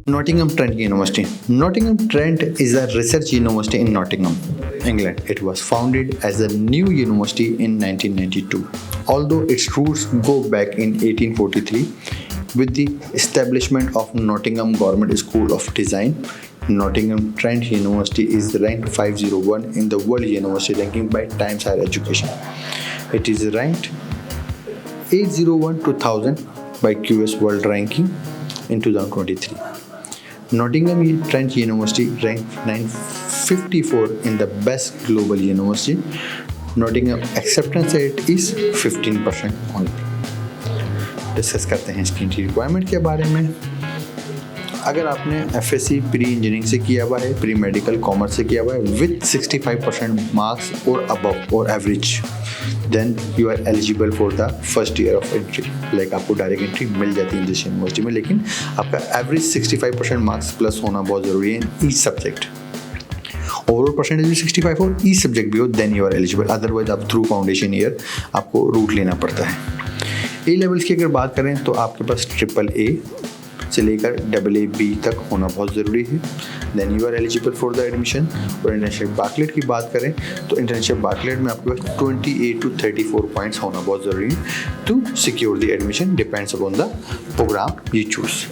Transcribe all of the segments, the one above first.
Nottingham Trent University. Nottingham Trent is a research university in Nottingham, England. It was founded as a new university in 1992, although its roots go back in 1843 with the establishment of Nottingham Government School of Design. Nottingham Trent University is ranked 501 in the World University Ranking by Times Higher Education. It is ranked 801 to 1000 by QS World Ranking in 2023. Nottingham Trent University ranked 954 in the best global university. Nottingham acceptance rate is 15% only. Discuss करते हैं इसकी requirement के बारे में। अगर आपने FSc pre engineering से किया हुआ है, प्री मेडिकल कॉमर्स से किया हुआ है विद 65% मार्क्स और अबव और average, then you are eligible for the first year of entry. Like आपको डायरेक्ट एंट्री मिल जाती है दिस यूनिवर्सिटी में, लेकिन आपका एवरेज 65% मार्क्स प्लस होना बहुत ज़रूरी है in each subject. Overall percentage भी 65 हो, ईच सब्जेक्ट भी हो, then you are eligible. Otherwise आप थ्रू फाउंडेशन ईयर आपको रूट लेना पड़ता है। ए लेवल्स की अगर बात करें तो आपके पास AAA से लेकर AA-B तक होना बहुत ज़रूरी है, then you are eligible for the admission. और इंटर्नशिप बार्कलेट की बात करें तो इंटर्नशिप बार्कलेट में आपके पास 28 to 34 पॉइंट्स होना बहुत ज़रूरी है to secure the admission, depends upon the program you choose.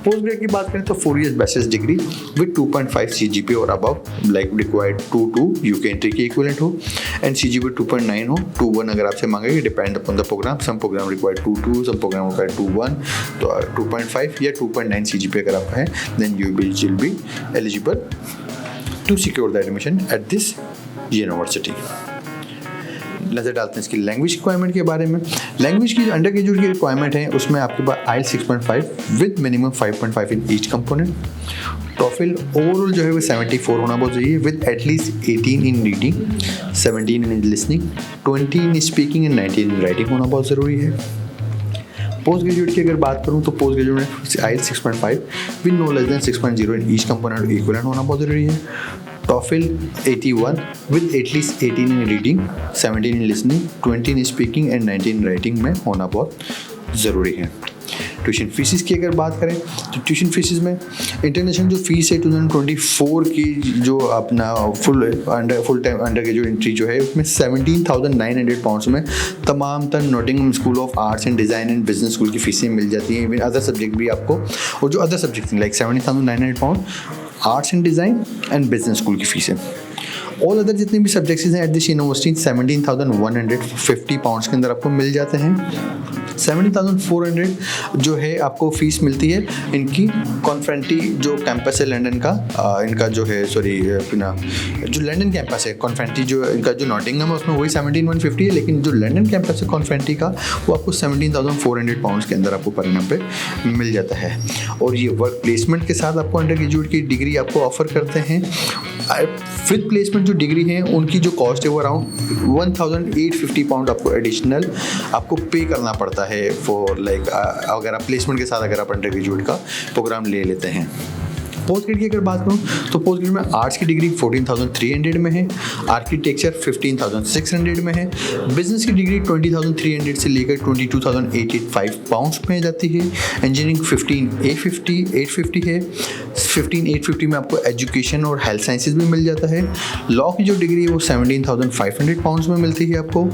Post grad की बात करें तो 4 years bachelors degree with 2.5 CGPA और above, like required 2 UK entry के इक्विवेलेंट हो, एंड CGPA 2.9 हो। 2.1 अगर आपसे मांगेगी, depend upon the program, some program required 2.2, some program required 2.1, तो 2.5 या 2.9 CGPA अगर आपका है, then you will be eligible to secure the admission at this university. नज़र डालते हैं इसकी लैंग्वेज रिक्वायरमेंट के बारे में। लैंग्वेज की अंडर ग्रेजुएट की रिक्वायरमेंट है, उसमें आपके पास IELTS 6.5 with minimum 5.5 in each component. TOEFL overall जो है वो 74 होना बहुत चाहिए with at least 18 in reading, 17 in listening, 20 in speaking and 19 in writing होना बहुत ज़रूरी है। पोस्ट ग्रेजुएट की अगर बात करूँ तो पोस्ट ग्रेजुएट में IELTS 6.5 with no less than 6.0 in each component equivalent होना बहुत ज़रूरी है। TOEFL 81 with at least 18 in reading, 17 in listening, 20 in speaking and 19 in writing में होना बहुत ज़रूरी है। ट्यूशन फीसिस की अगर बात करें तो ट्यूशन फीसिस में इंटरनेशनल जो फीस है 2024 की जो अपना full time under graduate entry जो है उसमें 17,900 पाउंड्स में तमाम तर Nottingham school of arts and design and business school की फीसें मिल जाती हैं। इवन अदर सब्जेक्ट भी आपको, और जो other subject like 17,900 pound arts and design and business school की फीस है। ऑल अदर जितने भी सब्जेक्ट्स हैं एट दिस यूनिवर्सिटी 17,150 पाउंड्स के अंदर आपको मिल जाते हैं। 70,400 जो है आपको फीस मिलती है इनकी कॉन्फ्रेंटी जो कैंपस है लंदन का, इनका जो है जो लंदन कैंपस है कॉन्फ्रेंटी जो इनका जो नॉटिंघम है उसमें वही 17,150 है, लेकिन जो लंदन कैंपस है कॉन्फ्रेंटी का वो आपको 17,400 पाउंड्स के अंदर आपको पर एनम पे मिल जाता है। और ये वर्क प्लेसमेंट के साथ आपको अंडर ग्रेजुएट की डिग्री आपको ऑफर करते हैं। विद प्लेसमेंट जो डिग्री है उनकी जो कॉस्ट है वो अराउंड 1,850 पाउंड आपको एडिशनल आपको पे करना पड़ता है फॉर लाइक अगर आप प्लेसमेंट के साथ अगर आप अंडर ग्रेजुएट का प्रोग्राम ले लेते हैं। पोस्ट ग्रेड की अगर बात करूँ तो पोस्ट ग्रेड में आर्ट्स की डिग्री 14,300 में है, आर्किटेक्चर 15,600 में है, बिजनेस की डिग्री 20,300 से लेकर 22,885 पाउंड्स में जाती है, इंजीनियरिंग 15,850 है, 15,850 में आपको एजुकेशन और हेल्थ साइंसेज में मिल जाता है। लॉ की जो डिग्री है वो 17,500 पाउंड्स में मिलती है आपको,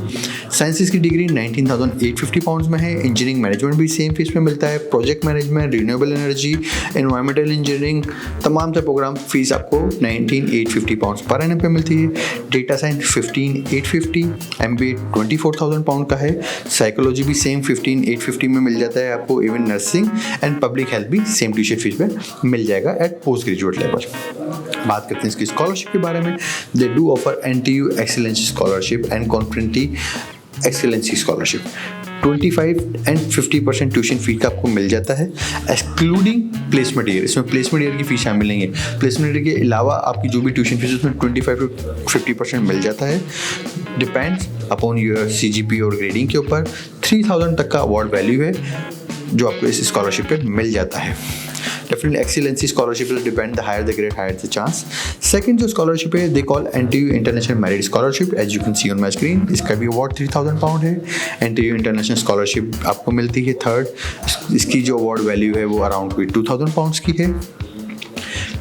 साइंसेज की डिग्री 19,850 पाउंड्स में है, इंजीनियरिंग मैनेजमेंट भी सेम फीस में मिलता है, project management, renewable energy, environmental engineering तमाम से प्रोग्राम फीस आपको 19,850 पाउंड्स पर एनम पे मिलती है। डेटा साइंस 15,850, MBA 24,000 पाउंड का है, साइकोलॉजी भी सेम 15,850 में मिल जाता है आपको, even nursing and public health भी सेम ट्यूशन फीस में मिल जाएगा एट पोस्ट ग्रेजुएट लेवल। बात करते हैं इसकी स्कॉलरशिप के बारे में। They do offer NTU excellency scholarship and कॉन्फ्रेंटी excellency scholarship. 25 and 50% tuition fee का आपको मिल जाता है एक्सक्लूडिंग प्लेसमेंट ईयर। इसमें प्लेसमेंट ईयर की फीस शामिल नहीं है। प्लेसमेंट ईयर के अलावा आपकी जो भी ट्यूशन फीस उसमें 25 to 50% मिल जाता है, डिपेंड्स अपॉन योर CGPA और ग्रेडिंग के ऊपर। 3,000 तक का अवार्ड वैल्यू है जो आपको इस स्कॉलरशिप पे मिल जाता है। Definitely excellency scholarship will depend, the higher the grade higher the chance. Second जो स्कॉलरशिप है they call NTU international merit scholarship, as you can see on my screen. इसका भी अवार्ड 3000 पाउंड है। NTU इंटरनेशनल स्कॉलरशिप आपको मिलती है। Third इसकी जो अवार्ड वैल्यू है वो अराउंड कोई 2000 पाउंड्स की है।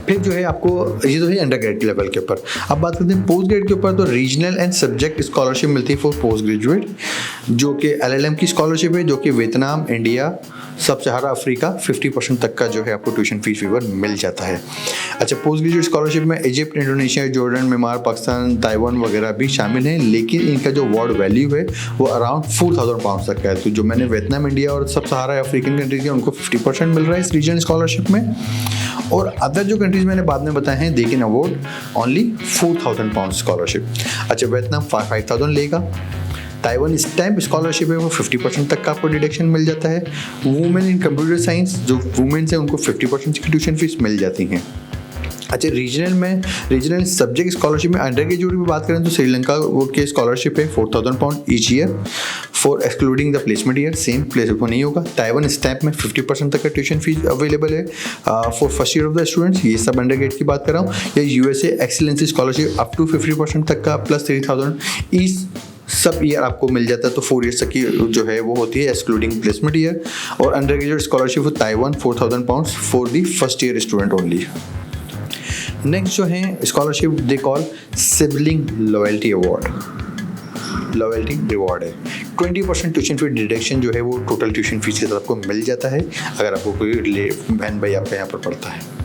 फिर जो है आपको ये तो है अंडर ग्रेड लेवल के ऊपर। अब बात करते हैं पोस्ट ग्रेड के ऊपर, तो रीजनल एंड सब्जेक्ट स्कॉलरशिप मिलती है फॉर पोस्ट ग्रेजुएट, जो कि LLM की स्कॉलरशिप है, जो कि वियतनाम, इंडिया, सब सहारा अफ्रीका 50% तक का जो है आपको ट्यूशन फीस वेवर मिल जाता है। अच्छा, पोस्ट ग्रेजुएट स्कॉलरशिप में Egypt, Indonesia, Jordan, Myanmar, Pakistan, Taiwan वगैरह भी शामिल हैं, लेकिन इनका जो अवार्ड वैल्यू है वो अराउंड 4000 पाउंड तक का है। तो जो मैंने वियतनाम, इंडिया और सब सहारा अफ्रीकन कंट्रीज है उनको 50% मिल रहा है इस रीजनल स्कॉलरशिप में, और अदर जो कंट्रीज मैंने बाद में बताए हैं they can award only 4000 pound scholarship. अच्छा, वियतनाम 5000 लेगा। ताइवान स्टैम्प स्कॉलरशिप है वो 50% तक का आपको डिडक्शन मिल जाता है। वुमेन इन कंप्यूटर साइंस जो वुमेन्स हैं उनको 50% की ट्यूशन फीस मिल जाती हैं। अच्छा, रीजनल सब्जेक्ट स्कॉलरशिप में अंडर ग्रेजुएट की बात करें तो श्रीलंका के स्कॉलरशिप है 4000 pound each year for excluding the placement year, same placement नहीं होगा। ताइवान स्टैम्प में 50% तक का ट्यूशन फीस अवेलेबल है for first year of the students. ये सब अंडर ग्रेड की बात कर रहा हूँ। या USA excellency scholarship up to 50% तक का प्लस 3000 ईच सब ईयर आपको मिल जाता है। तो 4 ईयर्स तक की जो है वो होती है एक्सक्लूडिंग प्लेसमेंट ईयर। और under graduate scholarship for Taiwan 4000 pounds for the first year student only. Next जो है scholarship they call sibling loyalty award, loyalty reward है। 20% ट्यूशन फी डिडक्शन जो है वो टोटल ट्यूशन फीस के साथ आपको मिल जाता है अगर आपको कोई बहन भाई आपका यहाँ पर पढ़ता है।